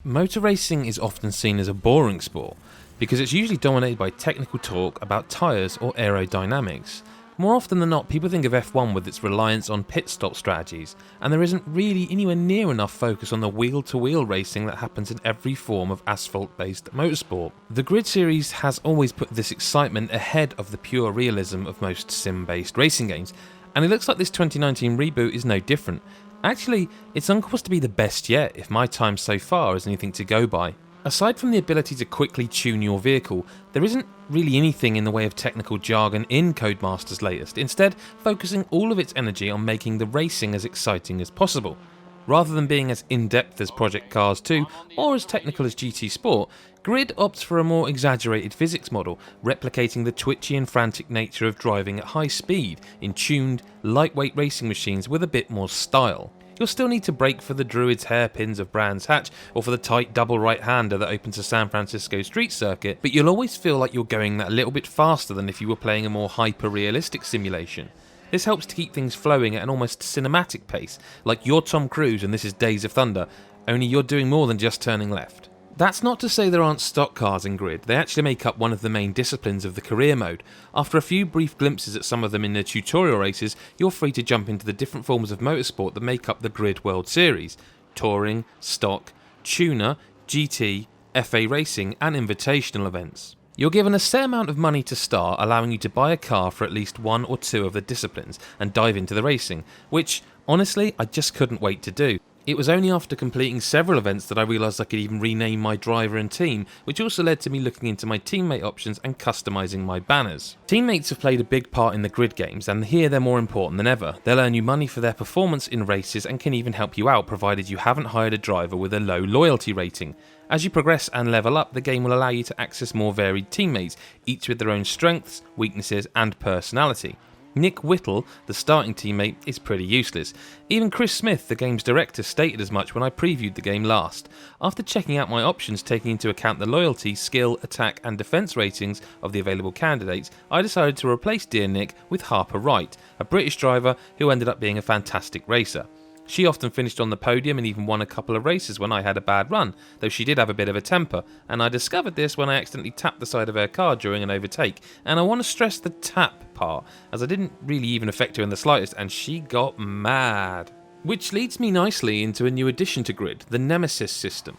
Motor racing is often seen as a boring sport because it's usually dominated by technical talk about tyres or aerodynamics. More often than not, people think of F1 with its reliance on pit stop strategies, and there isn't really anywhere near enough focus on the wheel-to-wheel racing that happens in every form of asphalt-based motorsport. The Grid series has always put this excitement ahead of the pure realism of most sim-based racing games, and it looks like this 2019 reboot is no different. Actually, it's on course to be the best yet, if my time so far is anything to go by. Aside from the ability to quickly tune your vehicle, there isn't really anything in the way of technical jargon in Codemasters' latest, instead focusing all of its energy on making the racing as exciting as possible. Rather than being as in-depth as Project Cars 2 or as technical as GT Sport, Grid opts for a more exaggerated physics model, replicating the twitchy and frantic nature of driving at high speed in tuned, lightweight racing machines with a bit more style. You'll still need to brake for the Druid's hairpins of Brands Hatch or for the tight double right-hander that opens a San Francisco street circuit, but you'll always feel like you're going that a little bit faster than if you were playing a more hyper-realistic simulation. This helps to keep things flowing at an almost cinematic pace, like you're Tom Cruise and this is Days of Thunder, only you're doing more than just turning left. That's not to say there aren't stock cars in Grid, they actually make up one of the main disciplines of the career mode. After a few brief glimpses at some of them in the tutorial races, you're free to jump into the different forms of motorsport that make up the Grid World Series: Touring, Stock, Tuner, GT, FA Racing and Invitational events. You're given a set amount of money to start, allowing you to buy a car for at least one or two of the disciplines and dive into the racing, which, honestly, I just couldn't wait to do. It was only after completing several events that I realised I could even rename my driver and team, which also led to me looking into my teammate options and customising my banners. Teammates have played a big part in the Grid games, and here they're more important than ever. They'll earn you money for their performance in races and can even help you out provided you haven't hired a driver with a low loyalty rating. As you progress and level up, the game will allow you to access more varied teammates, each with their own strengths, weaknesses and personality. Nick Whittle, the starting teammate, is pretty useless. Even Chris Smith, the game's director, stated as much when I previewed the game last. After checking out my options taking into account the loyalty, skill, attack and defence ratings of the available candidates, I decided to replace dear Nick with Harper Wright, a British driver who ended up being a fantastic racer. She often finished on the podium and even won a couple of races when I had a bad run, though she did have a bit of a temper, and I discovered this when I accidentally tapped the side of her car during an overtake, and I want to stress the tap part, as I didn't really even affect her in the slightest, and she got mad. Which leads me nicely into a new addition to Grid, the Nemesis system.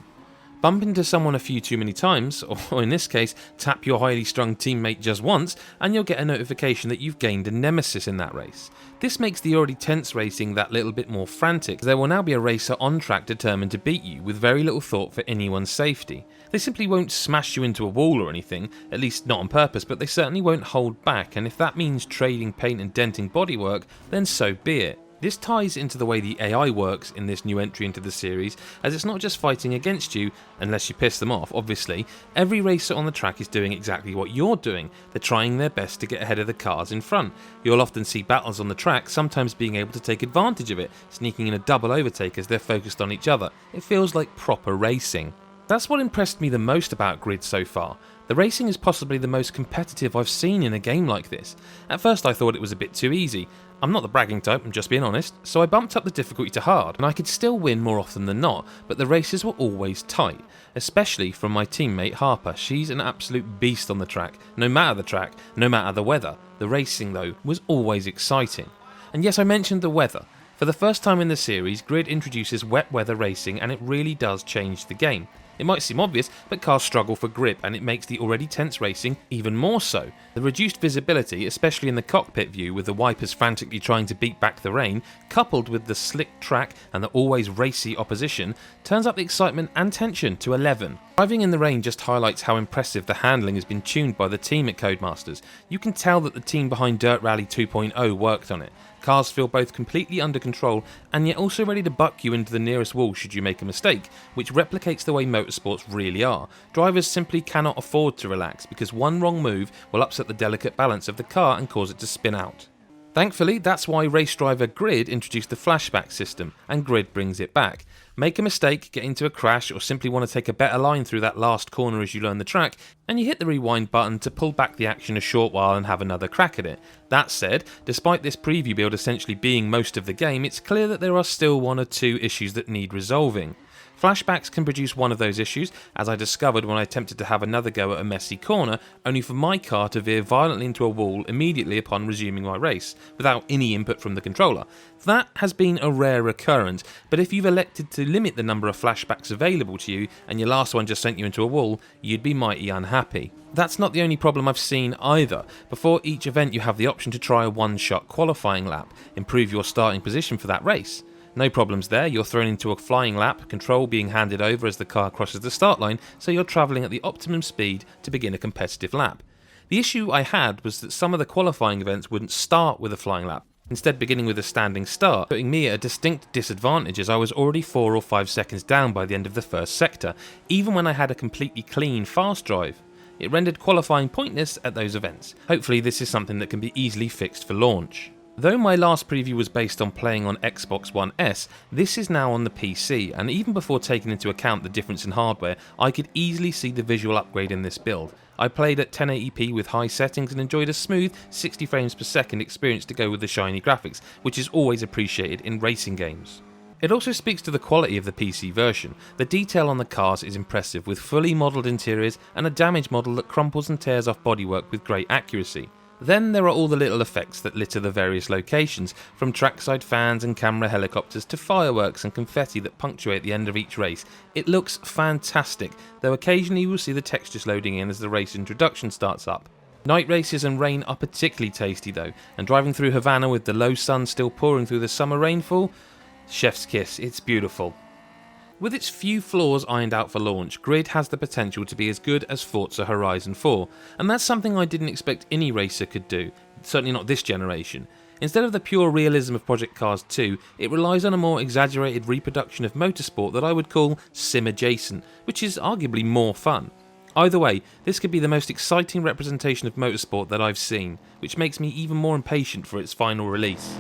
Bump into someone a few too many times, or in this case, tap your highly strung teammate just once, and you'll get a notification that you've gained a nemesis in that race. This makes the already tense racing that little bit more frantic, as there will now be a racer on track determined to beat you, with very little thought for anyone's safety. They simply won't smash you into a wall or anything, at least not on purpose, but they certainly won't hold back, and if that means trading paint and denting bodywork, then so be it. This ties into the way the AI works in this new entry into the series, as it's not just fighting against you, unless you piss them off, obviously. Every racer on the track is doing exactly what you're doing. They're trying their best to get ahead of the cars in front. You'll often see battles on the track, sometimes being able to take advantage of it, sneaking in a double overtake as they're focused on each other. It feels like proper racing. That's what impressed me the most about Grid so far. The racing is possibly the most competitive I've seen in a game like this. At first I thought it was a bit too easy. I'm not the bragging type, I'm just being honest, so I bumped up the difficulty to hard, and I could still win more often than not, but the races were always tight, especially from my teammate Harper. She's an absolute beast on the track, no matter the weather. The racing though was always exciting. And yes, I mentioned the weather. For the first time in the series, Grid introduces wet weather racing, and it really does change the game. It might seem obvious, but cars struggle for grip, and it makes the already tense racing even more so. The reduced visibility, especially in the cockpit view with the wipers frantically trying to beat back the rain, coupled with the slick track and the always racy opposition, turns up the excitement and tension to 11. Driving in the rain just highlights how impressive the handling has been tuned by the team at Codemasters. You can tell that the team behind Dirt Rally 2.0 worked on it. Cars feel both completely under control and yet also ready to buck you into the nearest wall should you make a mistake, which replicates the way motorsports really are. Drivers simply cannot afford to relax because one wrong move will upset the delicate balance of the car and cause it to spin out. Thankfully, that's why race driver Grid introduced the Flashback system, and Grid brings it back. Make a mistake, get into a crash, or simply want to take a better line through that last corner as you learn the track, and you hit the rewind button to pull back the action a short while and have another crack at it. That said, despite this preview build essentially being most of the game, it's clear that there are still one or two issues that need resolving. Flashbacks can produce one of those issues, as I discovered when I attempted to have another go at a messy corner, only for my car to veer violently into a wall immediately upon resuming my race, without any input from the controller. That has been a rare occurrence, but if you've elected to limit the number of flashbacks available to you, and your last one just sent you into a wall, you'd be mighty unhappy. That's not the only problem I've seen either. Before each event you have the option to try a one-shot qualifying lap, improve your starting position for that race. No problems there, you're thrown into a flying lap, control being handed over as the car crosses the start line, so you're travelling at the optimum speed to begin a competitive lap. The issue I had was that some of the qualifying events wouldn't start with a flying lap, instead beginning with a standing start, putting me at a distinct disadvantage as I was already 4 or 5 seconds down by the end of the first sector, even when I had a completely clean fast drive. It rendered qualifying pointless at those events. Hopefully this is something that can be easily fixed for launch. Though my last preview was based on playing on Xbox One S, this is now on the PC, and even before taking into account the difference in hardware, I could easily see the visual upgrade in this build. I played at 1080p with high settings and enjoyed a smooth 60 frames per second experience to go with the shiny graphics, which is always appreciated in racing games. It also speaks to the quality of the PC version. The detail on the cars is impressive, with fully modelled interiors and a damage model that crumples and tears off bodywork with great accuracy. Then there are all the little effects that litter the various locations, from trackside fans and camera helicopters to fireworks and confetti that punctuate the end of each race. It looks fantastic, though occasionally you will see the textures loading in as the race introduction starts up. Night races and rain are particularly tasty though, and driving through Havana with the low sun still pouring through the summer rainfall, chef's kiss, it's beautiful. With its few flaws ironed out for launch, Grid has the potential to be as good as Forza Horizon 4, and that's something I didn't expect any racer could do, certainly not this generation. Instead of the pure realism of Project Cars 2, it relies on a more exaggerated reproduction of motorsport that I would call sim-adjacent, which is arguably more fun. Either way, this could be the most exciting representation of motorsport that I've seen, which makes me even more impatient for its final release.